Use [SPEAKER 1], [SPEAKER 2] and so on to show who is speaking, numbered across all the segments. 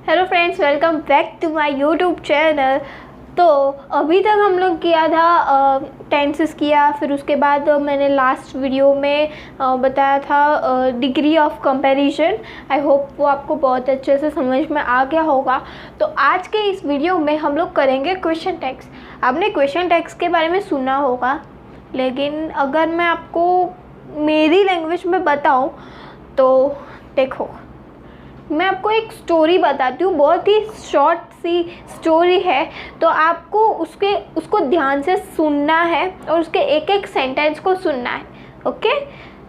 [SPEAKER 1] Hello friends, welcome back to my YouTube channel. तो अभी तक हम लोग किया था टेंसेस किया, फिर उसके बाद मैंने लास्ट वीडियो में बताया था degree of comparison. I hope वो आपको बहुत अच्छे से समझ में आ गया होगा। तो आज के इस वीडियो में हम लोग करेंगे क्वेश्चन टैग्स। आपने क्वेश्चन टैग्स के बारे में सुना होगा, लेकिन अगर मैं आपको मेरी लैंग्वेज में बताऊँ तो देखो, मैं आपको एक स्टोरी बताती हूँ, बहुत ही शॉर्ट सी स्टोरी है। तो आपको उसको ध्यान से सुनना है और उसके एक एक सेंटेंस को सुनना है। ओके,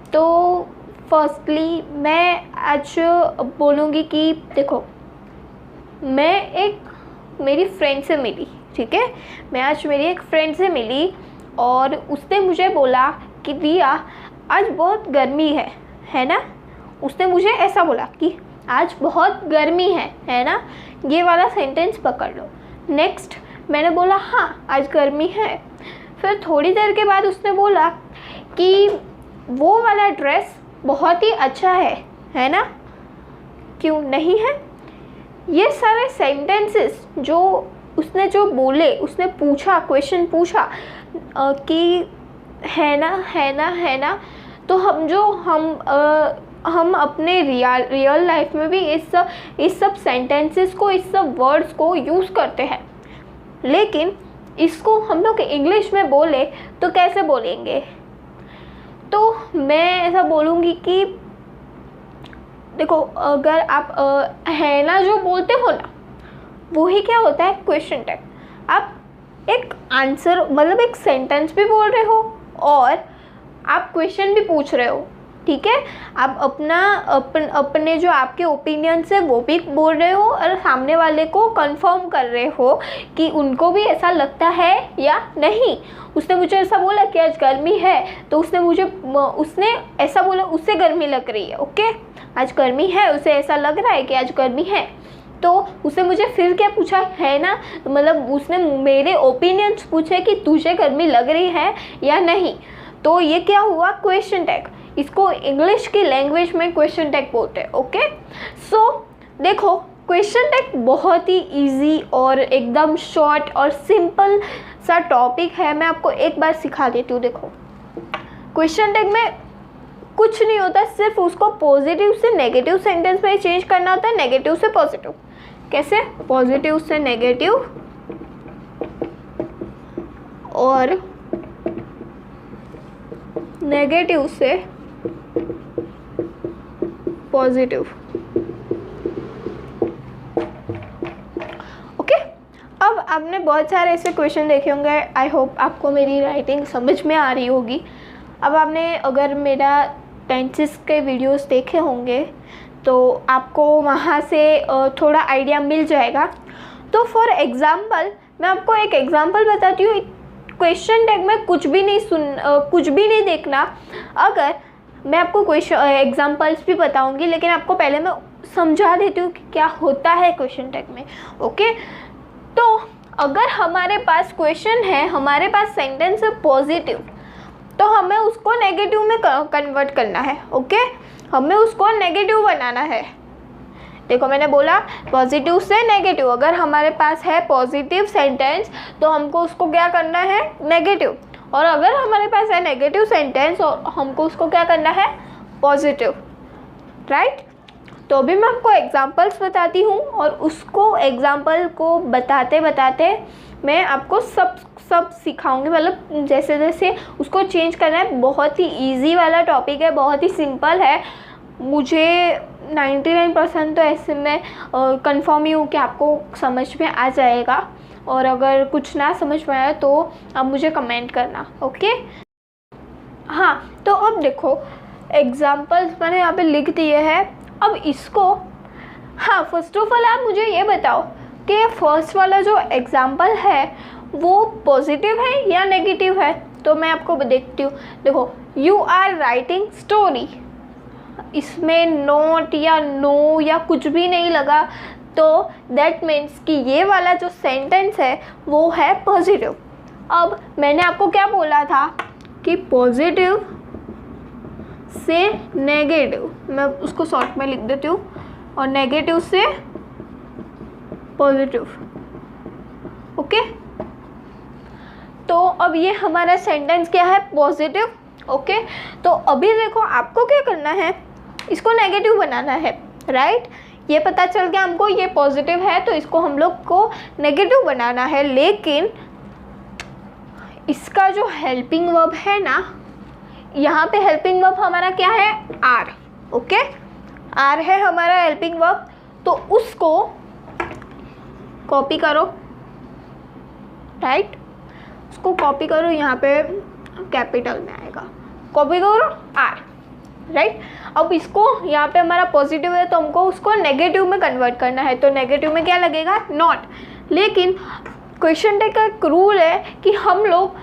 [SPEAKER 1] तो फर्स्टली मैं आज बोलूँगी कि देखो, मैं मेरी फ्रेंड से मिली। ठीक है, मैं आज मेरी एक फ्रेंड से मिली और उसने मुझे बोला कि दिया आज बहुत गर्मी है ना। उसने मुझे ऐसा बोला कि आज बहुत गर्मी है ना। ये वाला सेंटेंस पकड़ लो। नेक्स्ट मैंने बोला हाँ आज गर्मी है। फिर थोड़ी देर के बाद उसने बोला कि वो वाला ड्रेस बहुत ही अच्छा है ना, क्यों नहीं है। ये सारे सेंटेंसेस जो उसने बोले, उसने पूछा, क्वेश्चन पूछा कि है ना। तो हम अपने रियल लाइफ में भी इस सब सेंटेंसेस को, इस सब वर्ड्स को यूज़ करते हैं, लेकिन इसको हम लोग इंग्लिश में बोले तो कैसे बोलेंगे। तो मैं ऐसा बोलूँगी कि देखो, अगर आप है ना जो बोलते हो ना, वही क्या होता है क्वेश्चन टैग। आप एक आंसर मतलब एक सेंटेंस भी बोल रहे हो और आप क्वेश्चन भी पूछ रहे हो। ठीक है, आप अपने जो आपके ओपिनियंस है वो भी बोल रहे हो और सामने वाले को कंफर्म कर रहे हो कि उनको भी ऐसा लगता है या नहीं। उसने मुझे ऐसा बोला कि आज गर्मी है, तो उसने ऐसा बोला, उससे गर्मी लग रही है। ओके, आज गर्मी है, उसे ऐसा लग रहा है कि आज गर्मी है। तो उसने मुझे फिर क्या पूछा, है ना, मतलब उसने मेरे ओपिनियंस पूछे कि तुझे गर्मी लग रही है या नहीं। तो ये क्या हुआ, क्वेश्चन टैग। इसको इंग्लिश की लैंग्वेज में क्वेश्चन टैग बोलते हैं। ओके, सो देखो, क्वेश्चन टैग बहुत ही इजी और एकदम शॉर्ट और सिंपल सा टॉपिक है। मैं आपको एक बार सिखा देती हूँ। देखो, क्वेश्चन टैग में कुछ नहीं होता, सिर्फ उसको पॉजिटिव से नेगेटिव सेंटेंस में चेंज करना होता है, नेगेटिव से पॉजिटिव। कैसे, पॉजिटिव से नेगेटिव और नेगेटिव से पॉजिटिव। ओके, अब आपने बहुत सारे ऐसे क्वेश्चन देखे होंगे। आई होप आपको मेरी राइटिंग समझ में आ रही होगी। अब आपने अगर मेरा टेंसेस के वीडियोस देखे होंगे तो आपको वहाँ से थोड़ा आइडिया मिल जाएगा। तो फॉर एग्ज़ाम्पल मैं आपको एक एग्ज़ाम्पल बताती हूँ। क्वेश्चन टैग में कुछ भी नहीं देखना। अगर मैं आपको क्वेश्चन एग्जांपल्स भी बताऊंगी, लेकिन आपको पहले मैं समझा देती हूँ कि क्या होता है क्वेश्चन टैग में। ओके, तो अगर हमारे पास क्वेश्चन है, हमारे पास सेंटेंस है पॉजिटिव, तो हमें उसको नेगेटिव में कन्वर्ट करना है। ओके, हमें उसको नेगेटिव बनाना है। देखो, मैंने बोला पॉजिटिव से नेगेटिव। अगर हमारे पास है पॉजिटिव सेंटेंस तो हमको उसको क्या करना है, नेगेटिव। और अगर हमारे पास है नेगेटिव सेंटेंस और हमको उसको क्या करना है, पॉजिटिव। राइट। तो अभी मैं आपको एग्जांपल्स बताती हूँ और उसको एग्जांपल को बताते बताते मैं आपको सब सिखाऊंगी। मतलब जैसे जैसे उसको चेंज करना है। बहुत ही ईजी वाला टॉपिक है, बहुत ही सिंपल है। मुझे 99% तो ऐसे में कंफर्म ही हूँ कि आपको समझ में आ जाएगा। और अगर कुछ ना समझ में आया तो आप मुझे कमेंट करना। ओके, हाँ, तो अब देखो, एग्जाम्पल्स मैंने यहाँ पे लिख दिए हैं। अब इसको, हाँ, फर्स्ट ऑफ ऑल आप मुझे ये बताओ कि फर्स्ट वाला जो एग्जाम्पल है वो पॉजिटिव है या नेगेटिव है। तो मैं आपको देखती हूँ। देखो, यू आर राइटिंग स्टोरी, इसमें नोट या नो या कुछ भी नहीं लगा, तो दैट मीन्स कि ये वाला जो सेंटेंस है वो है पॉजिटिव। अब मैंने आपको क्या बोला था कि पॉजिटिव से नेगेटिव, मैं उसको शॉर्ट में लिख देती हूँ, और नेगेटिव से पॉजिटिव। ओके, तो अब ये हमारा सेंटेंस क्या है, पॉजिटिव। ओके, तो अभी देखो आपको क्या करना है, इसको नेगेटिव बनाना है, राइट। ये पता चल गया हमको ये पॉजिटिव है, तो इसको हम लोग को नेगेटिव बनाना है। लेकिन इसका जो हेल्पिंग वर्ब है ना, यहाँ पे हेल्पिंग वर्ब हमारा क्या है, आर। ओके, आर है हमारा हेल्पिंग वर्ब, तो उसको कॉपी करो, राइट। उसको कॉपी करो, यहाँ पे कैपिटल में आएगा, कॉपी करो आर, राइट। अब इसको यहाँ पे हमारा पॉजिटिव है तो हमको उसको नेगेटिव में कन्वर्ट करना है, तो नेगेटिव में क्या लगेगा, नॉट। लेकिन क्वेश्चन टैग का एक रूल है कि हम लोग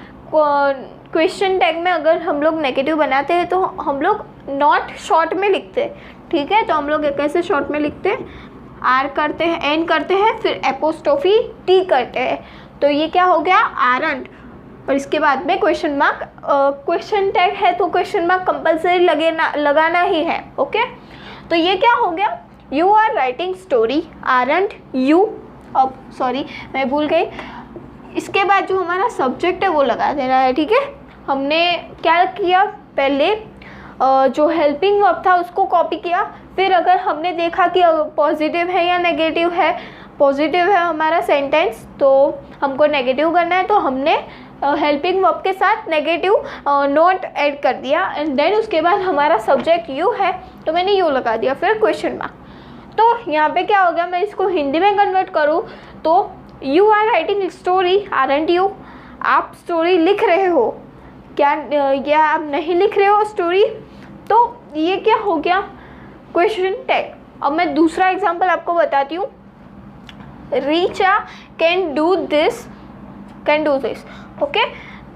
[SPEAKER 1] क्वेश्चन टैग में अगर हम लोग नेगेटिव बनाते हैं तो हम लोग नॉट शॉर्ट में लिखते हैं, ठीक है। तो हम लोग कैसे शॉर्ट में लिखते हैं, आर करते हैं, एन करते हैं, फिर एपोस्ट्रोफी टी करते हैं, तो ये क्या हो गया, आरंट। और इसके बाद में क्वेश्चन मार्क, क्वेश्चन टैग है तो क्वेश्चन मार्क कंपलसरी लगाना ही है। ओके, तो ये क्या हो गया, you are writing story, aren't you. अब सॉरी मैं भूल गई, इसके बाद जो हमारा सब्जेक्ट है वो लगा देना है, ठीक है। हमने क्या किया, पहले जो हेल्पिंग वर्ब था उसको कॉपी किया, फिर अगर हमने देखा कि पॉजिटिव है या नेगेटिव है, पॉजिटिव है हमारा सेंटेंस तो हमको नेगेटिव करना है, तो हमने हेल्पिंग वर्ब के साथ नेगेटिव नोट ऐड कर दिया, एंड देन उसके बाद हमारा सब्जेक्ट यू है तो मैंने यू लगा दिया, फिर क्वेश्चन मार्क। तो यहाँ पे क्या हो गया, मैं इसको हिंदी में कन्वर्ट करूँ तो you are writing story, aren't you. आप स्टोरी लिख रहे हो क्या, या आप नहीं लिख रहे हो स्टोरी, तो ये क्या हो गया, क्वेश्चन टैग। अब मैं दूसरा एग्जांपल आपको बताती हूँ, Richa can do this, can do this. Okay,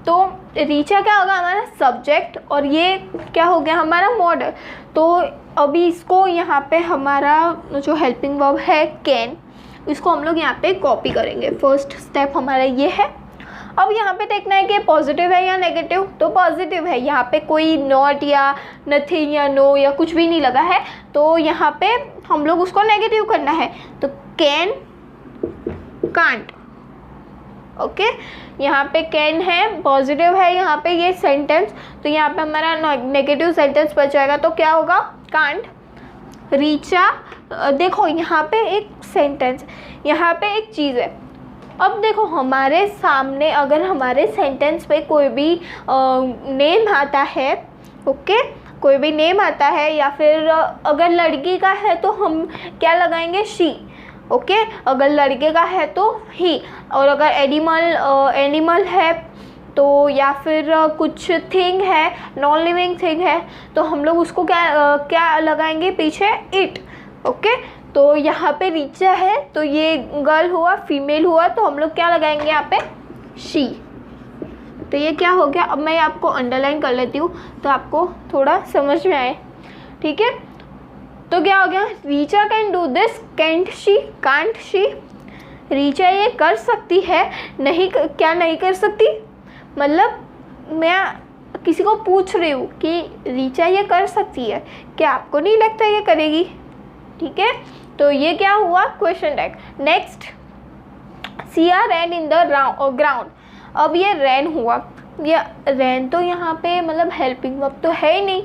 [SPEAKER 1] तो रीचा क्या होगा, हमारा सब्जेक्ट, और ये क्या हो गया, हमारा मॉडल। तो अभी इसको यहाँ पे हमारा जो हेल्पिंग वर्ब है कैन, इसको हम लोग यहाँ पे कॉपी करेंगे। फर्स्ट स्टेप हमारा ये है। अब यहाँ पे देखना है कि पॉजिटिव है या नेगेटिव, तो पॉजिटिव है, यहाँ पे कोई नॉट या नथिंग या नो या कुछ भी नहीं लगा है, तो यहाँ पे हम लोग उसको नेगेटिव करना है, तो कैन कांट। ओके, यहाँ पे कैन है, पॉजिटिव है यहाँ पे ये सेंटेंस, तो यहाँ पे हमारा नेगेटिव सेंटेंस बच जाएगा, तो क्या होगा, कांट। रीचा, देखो यहाँ पे एक सेंटेंस, यहाँ पे एक चीज़ है। अब देखो हमारे सामने अगर हमारे सेंटेंस पे कोई भी नेम आता है, ओके, कोई भी नेम आता है, या फिर अगर लड़की का है तो हम क्या लगाएंगे, शी। ओके, अगर लड़के का है तो ही, और अगर एनिमल है तो, या फिर कुछ थिंग है, नॉन लिविंग थिंग है, तो हम लोग उसको क्या लगाएंगे पीछे, इट। ओके, तो यहाँ पे रीचा है तो ये गर्ल हुआ, फीमेल हुआ, तो हम लोग क्या लगाएंगे यहाँ पे, शी। तो ये क्या हो गया, अब मैं आपको अंडरलाइन कर लेती हूँ तो आपको थोड़ा समझ में आए, ठीक है। तो क्या हो गया, Richa can do this, can't she, can't she. Richa ये कर सकती है, नहीं क्या नहीं कर सकती, मतलब मैं किसी को पूछ रही हूँ कि रीचा ये कर सकती है, क्या आपको नहीं लगता ये करेगी, ठीक है। तो ये क्या हुआ, question tag. Next, Siya ran in the ground. अब ये रैन हुआ, ये रैन तो यहाँ पे मतलब हेल्पिंग वर्ब तो है ही नहीं,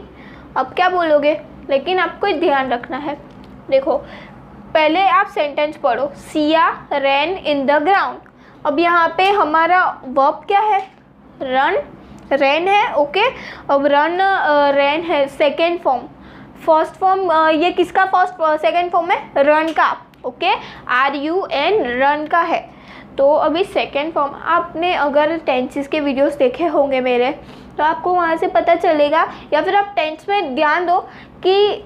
[SPEAKER 1] अब क्या बोलोगे, लेकिन आपको ध्यान रखना है। देखो पहले आप सेंटेंस पढ़ो, Siya ran in the ground. अब यहाँ पे हमारा वर्ब क्या है, रन, रैन है। ओके, अब रन रैन है सेकेंड फॉर्म, फर्स्ट फॉर्म ये किसका सेकेंड फॉर्म है, रन का। ओके, RUN रन का है। तो अभी सेकेंड फॉर्म, आपने अगर टेंसेस के वीडियोस देखे होंगे मेरे, तो आपको वहाँ से पता चलेगा, या फिर आप टेंस में ध्यान दो कि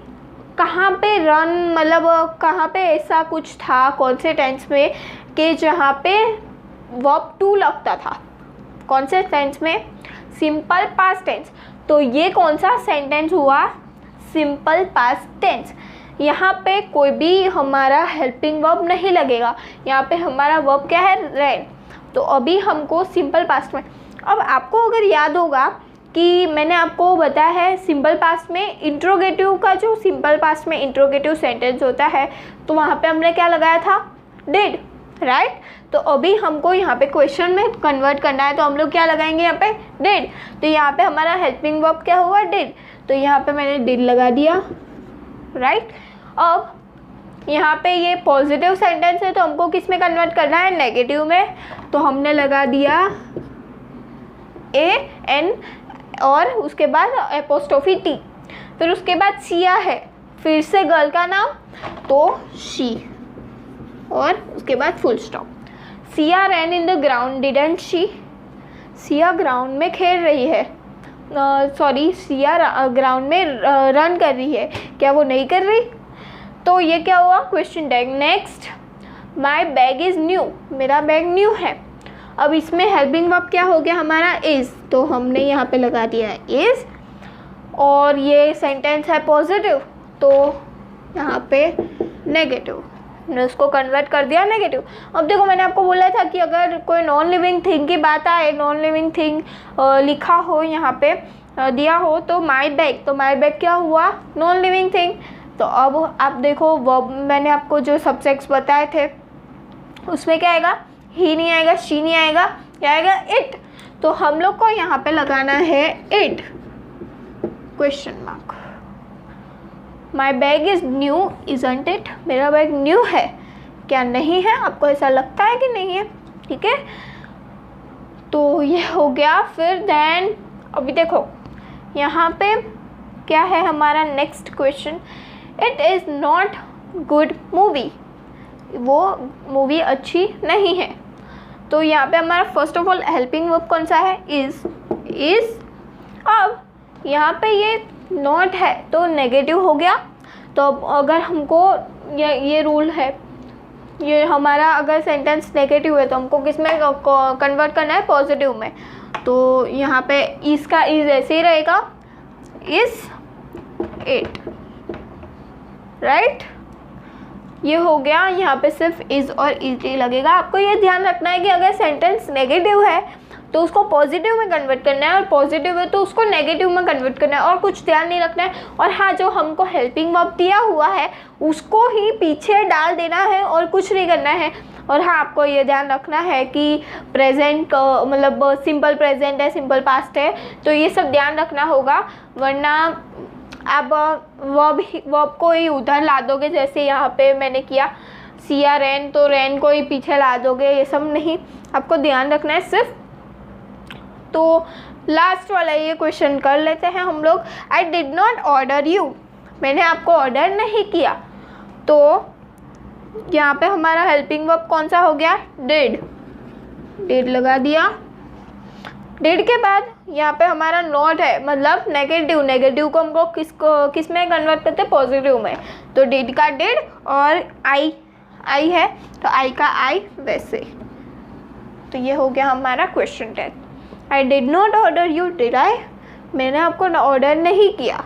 [SPEAKER 1] कहाँ पे रन, मतलब कहाँ पे ऐसा कुछ था, कौन से टेंस में, कि जहाँ पे वर्ब टू लगता था, कौन से टेंस में, सिंपल पास्ट टेंस। तो ये कौन सा सेंटेंस हुआ, सिंपल पास्ट टेंस। यहाँ पे कोई भी हमारा हेल्पिंग वर्ब नहीं लगेगा, यहाँ पे हमारा वर्ब क्या है, रैन। तो अभी हमको सिंपल पास्ट में, अब आपको अगर याद होगा कि मैंने आपको बताया है सिंपल पास्ट में इंट्रोगेटिव का, जो सिंपल पास्ट में इंट्रोगेटिव सेंटेंस होता है, तो वहाँ पे हमने क्या लगाया था, डिड। राइट। तो अभी हमको यहाँ पे क्वेश्चन में कन्वर्ट करना है, तो हम लोग क्या लगाएंगे यहाँ पे, डिड। तो यहाँ पे हमारा हेल्पिंग वर्ब क्या हुआ, डिड। तो यहाँ पे मैंने डिड लगा दिया, राइट। अब यहाँ पे ये पॉजिटिव सेंटेंस है, तो हमको किस में कन्वर्ट करना है, नेगेटिव में। तो हमने लगा दिया ए एन और उसके बाद एपोस्ट्रोफी टी। फिर उसके बाद सिया है, फिर से गर्ल का नाम तो शी, और उसके बाद full stop. Siya ran in the ground didn't she. Siya ground में खेल रही है, सॉरी सिया ग्राउंड में रन कर रही है, क्या वो नहीं कर रही। तो ये क्या हुआ, question tag. Next, my bag is new, मेरा बैग न्यू है। अब इसमें हेल्पिंग वर्ब क्या हो गया हमारा, इज़। तो हमने यहाँ पे लगा दिया है इज़, और ये सेंटेंस है पॉजिटिव, तो यहाँ पे नेगेटिव, ने उसको कन्वर्ट कर दिया नेगेटिव। अब देखो मैंने आपको बोला था कि अगर कोई नॉन लिविंग थिंग की बात आए, नॉन लिविंग थिंग लिखा हो यहाँ पे दिया हो, तो माई बैग, तो माई बैग क्या हुआ, नॉन लिविंग थिंग। तो अब आप देखो वर्ब मैंने आपको जो सब्जेक्ट्स बताए थे उसमें क्या आएगा, ही नहीं आएगा, शी नहीं आएगा, क्या आएगा, इट। तो हम लोग को यहाँ पे लगाना है it, question mark. My bag is new isn't it, मेरा बैग न्यू है, क्या नहीं है, आपको ऐसा लगता है कि नहीं है, ठीक है। तो ये हो गया। फिर देन अभी देखो यहाँ पे क्या है हमारा next question, it is not good movie, वो मूवी अच्छी नहीं है। तो यहाँ पे हमारा first of all helping verb कौन सा है, इज़। अब यहाँ पे ये नॉट है तो नेगेटिव हो गया। तो अब अगर हमको ये रूल है, ये हमारा अगर सेंटेंस नेगेटिव है तो हमको किस में कन्वर्ट करना है, पॉजिटिव में। तो यहाँ पे इज़ का इज़ ऐसे ही रहेगा, इज़ इट, राइट। ये हो गया, यहाँ पे सिर्फ इज़ और इज ही लगेगा। आपको ये ध्यान रखना है कि अगर सेंटेंस नेगेटिव है तो उसको पॉजिटिव में कन्वर्ट करना है, और पॉजिटिव है तो उसको नेगेटिव में कन्वर्ट करना है, और कुछ ध्यान नहीं रखना है। और हाँ, जो हमको हेल्पिंग वर्ब दिया हुआ है उसको ही पीछे डाल देना है और कुछ नहीं करना है। और हाँ, आपको ये ध्यान रखना है कि प्रेजेंट मतलब सिंपल प्रेजेंट है, सिंपल पास्ट है, तो ये सब ध्यान रखना होगा, वरना आप वर्ब को ही उधर ला दोगे, जैसे यहाँ पे मैंने किया सिया रैन, तो रैन को ही पीछे ला दोगे, ये सब नहीं, आपको ध्यान रखना है सिर्फ। तो लास्ट वाला ये क्वेश्चन कर लेते हैं हम लोग। I did not order you, मैंने आपको ऑर्डर नहीं किया। तो यहाँ पे हमारा हेल्पिंग वर्ब कौन सा हो गया, डिड। डिड लगा दिया। डिड के बाद यहाँ पे हमारा नॉट है, मतलब नेगेटिव। नेगेटिव को हमको किस में कन्वर्ट करते हैं, पॉजिटिव में। तो डिड का डिड, और आई है तो आई का आई, वैसे। तो ये हो गया हमारा question tag. I did not order you, did I, मैंने आपको ऑर्डर नहीं किया,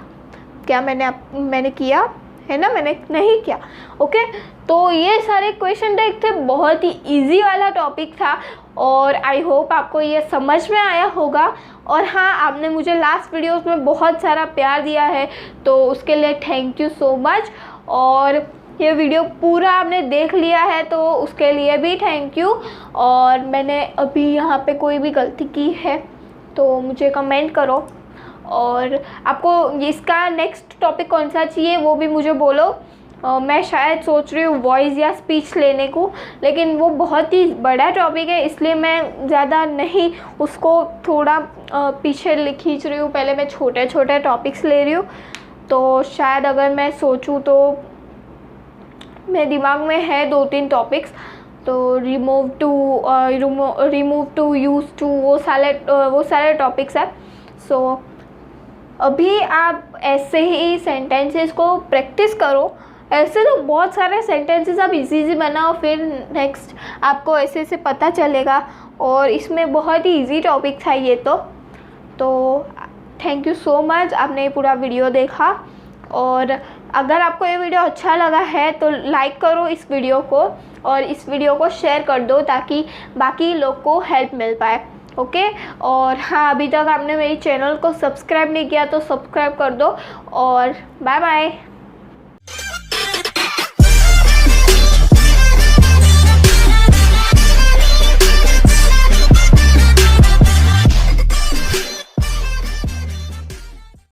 [SPEAKER 1] क्या मैंने किया है ना, मैंने नहीं किया। ओके, तो ये सारे क्वेश्चन टैग थे, बहुत ही इजी वाला टॉपिक था, और आई होप आपको ये समझ में आया होगा। और हाँ, आपने मुझे लास्ट वीडियोस में बहुत सारा प्यार दिया है, तो उसके लिए थैंक यू सो मच। और ये वीडियो पूरा आपने देख लिया है तो उसके लिए भी थैंक यू। और मैंने अभी यहाँ पे कोई भी गलती की है तो मुझे कमेंट करो, और आपको इसका नेक्स्ट टॉपिक कौन सा चाहिए वो भी मुझे बोलो। मैं शायद सोच रही हूँ वॉइस या स्पीच लेने को, लेकिन वो बहुत ही बड़ा टॉपिक है, इसलिए मैं ज़्यादा नहीं उसको थोड़ा पीछे खींच रही हूँ। पहले मैं छोटे छोटे टॉपिक्स ले रही हूँ, तो शायद अगर मैं सोचूँ तो मेरे दिमाग में है 2-3 टॉपिक्स, तो रिमूव टू यूज़ टू, वो सारे टॉपिक्स हैं। सो अभी आप ऐसे ही सेंटेंसेस को प्रैक्टिस करो। ऐसे तो बहुत सारे सेंटेंसेस आप इजी बनाओ, फिर नेक्स्ट आपको ऐसे से पता चलेगा। और इसमें बहुत ही इजी टॉपिक था ये तो थैंक यू सो मच, आपने ये पूरा वीडियो देखा। और अगर आपको ये वीडियो अच्छा लगा है तो लाइक करो इस वीडियो को, और इस वीडियो को शेयर कर दो ताकि बाकी लोग को हेल्प मिल पाए। ओके, और हाँ, अभी तक आपने मेरी चैनल को सब्सक्राइब नहीं किया तो सब्सक्राइब कर दो, और बाय बाय।